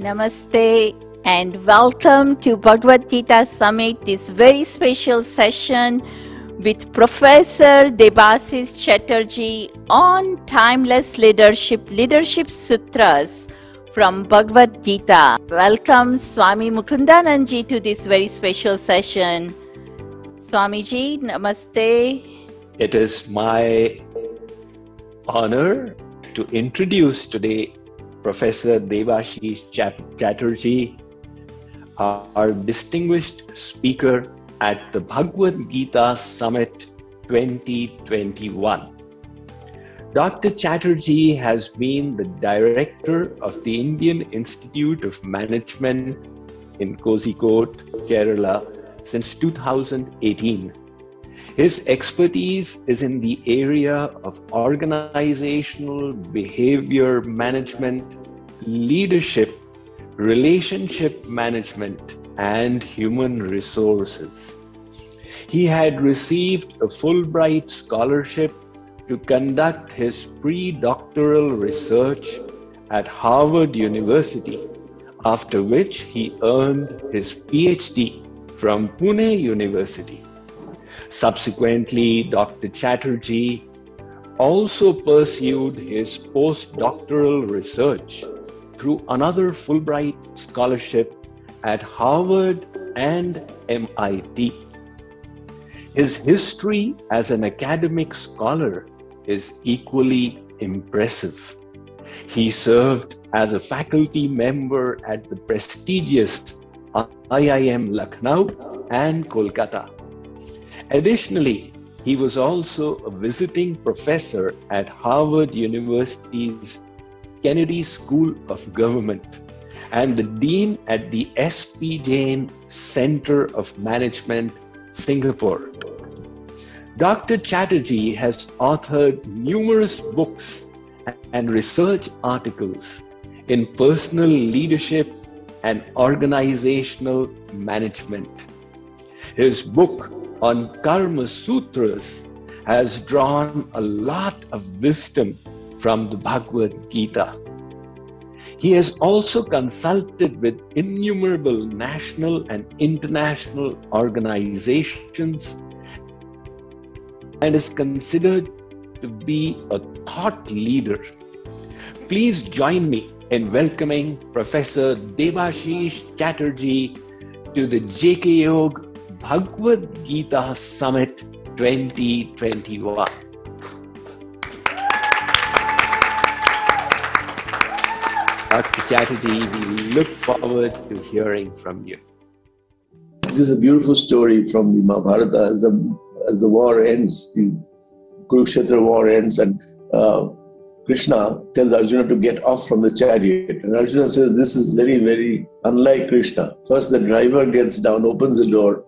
Namaste and welcome to Bhagavad Gita Summit, this very special session with Professor Debashis Chatterjee on timeless leadership sutras from Bhagavad Gita. Welcome Swami Mukundanandji to this very special session. Swamiji, namaste. It is my honor to introduce today Professor Debashis Chatterjee, our distinguished speaker at the Bhagavad Gita Summit 2021. Dr. Chatterjee has been the director of the Indian Institute of Management in Kozhikode, Kerala since 2018. His expertise is in the area of organizational behavior management, leadership, relationship management, and human resources. He had received a Fulbright scholarship to conduct his pre-doctoral research at Harvard University, after which he earned his PhD from Pune University. Subsequently, Dr. Chatterjee also pursued his postdoctoral research through another Fulbright scholarship at Harvard and MIT. His history as an academic scholar is equally impressive. He served as a faculty member at the prestigious IIM Lucknow and Kolkata. Additionally, he was also a visiting professor at Harvard University's Kennedy School of Government and the dean at the S.P. Jain Center of Management, Singapore. Dr. Chatterjee has authored numerous books and research articles in personal leadership and organizational management. His book on Karma Sutras has drawn a lot of wisdom from the Bhagavad Gita. He has also consulted with innumerable national and international organizations and is considered to be a thought leader. Please join me in welcoming Professor Debashis Chatterjee to the JK Yoga Bhagavad Gita Summit 2021. Dr. Chatterjee, we look forward to hearing from you. This is a beautiful story from the Mahabharata. As the war ends, the Kurukshetra war ends, and Krishna tells Arjuna to get off from the chariot. And Arjuna says, this is very, very unlike Krishna. First, the driver gets down, opens the door,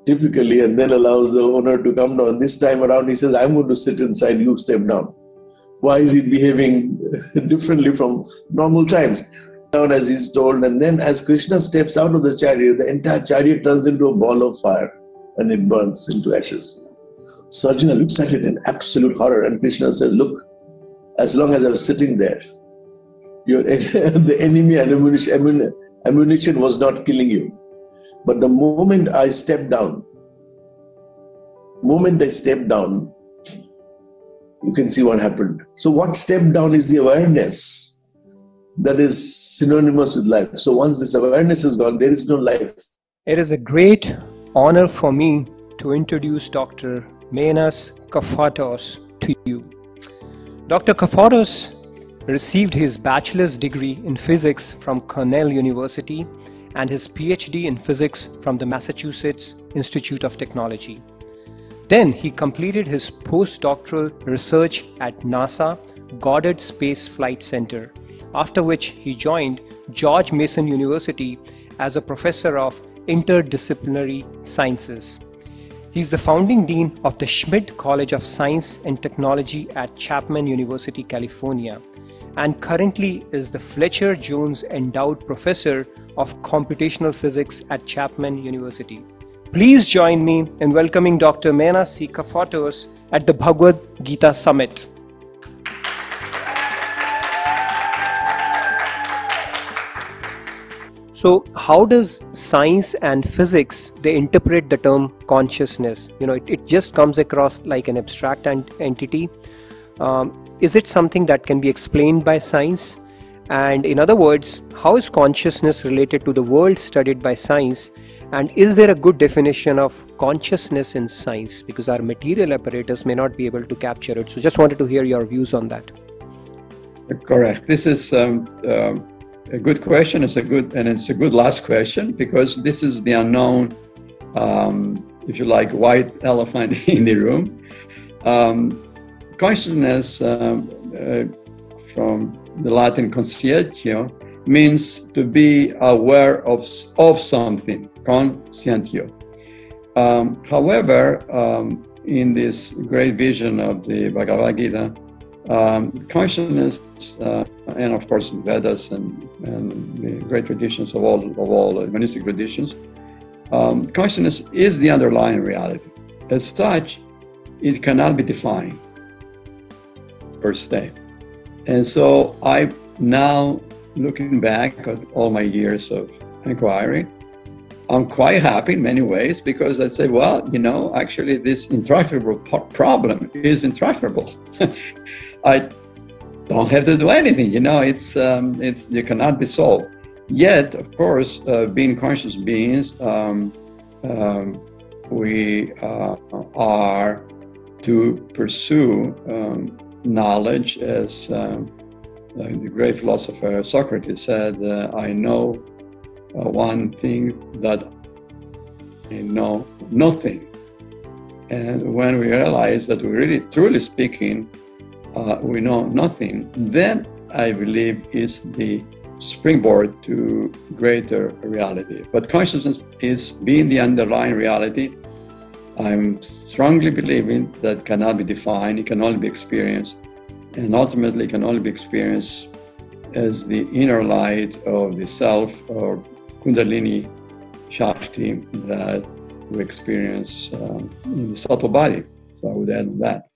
typically, and then allows the owner to come down. This time around, he says, I'm going to sit inside, you step down. Why is he behaving differently from normal times? Down as he's told, and then as Krishna steps out of the chariot, the entire chariot turns into a ball of fire and it burns into ashes. So Arjuna looks at it in absolute horror, and Krishna says, look, as long as I was sitting there, the enemy ammunition was not killing you. But the moment I stepped down, you can see what happened. So what stepped down is the awareness that is synonymous with life. So once this awareness is gone, there is no life. It is a great honor for me to introduce Dr. Menas Kafatos to you. Dr. Kafatos received his bachelor's degree in physics from Cornell University and his PhD in physics from the Massachusetts Institute of Technology. Then he completed his postdoctoral research at NASA Goddard Space Flight Center, after which he joined George Mason University as a professor of interdisciplinary sciences. He is the founding dean of the Schmidt College of Science and Technology at Chapman University, California, and currently is the Fletcher Jones Endowed Professor of Computational Physics at Chapman University. Please join me in welcoming Dr. Menas C. Kafatos at the Bhagavad Gita Summit. So how does science and physics, they interpret the term consciousness? It just comes across like an abstract entity. Is it something that can be explained by science? And in other words, how is consciousness related to the world studied by science? And is there a good definition of consciousness in science? Because our material apparatus may not be able to capture it. So just wanted to hear your views on that. Correct. This is a good question. It's a good last question, because this is the unknown, if you like, white elephant in the room. Consciousness, from the Latin conscientio, means to be aware of something, conscientio. However, in this great vision of the Bhagavad Gita, consciousness, and of course in Vedas and the great traditions of all monistic traditions, consciousness is the underlying reality. As such, it cannot be defined per se. And so I now, looking back at all my years of inquiry, I'm quite happy in many ways, because I say, well, actually this intractable problem is intractable. I don't have to do anything, it's you cannot be solved. Yet, of course, being conscious beings, we are to pursue knowledge, as the great philosopher Socrates said, I know one thing that I know nothing. And when we realize that we really, truly speaking, we know nothing, then I believe is the springboard to greater reality. But consciousness is being the underlying reality. I'm strongly believing that cannot be defined, it can only be experienced, and ultimately can only be experienced as the inner light of the self, or Kundalini Shakti, that we experience in the subtle body. So I would add that.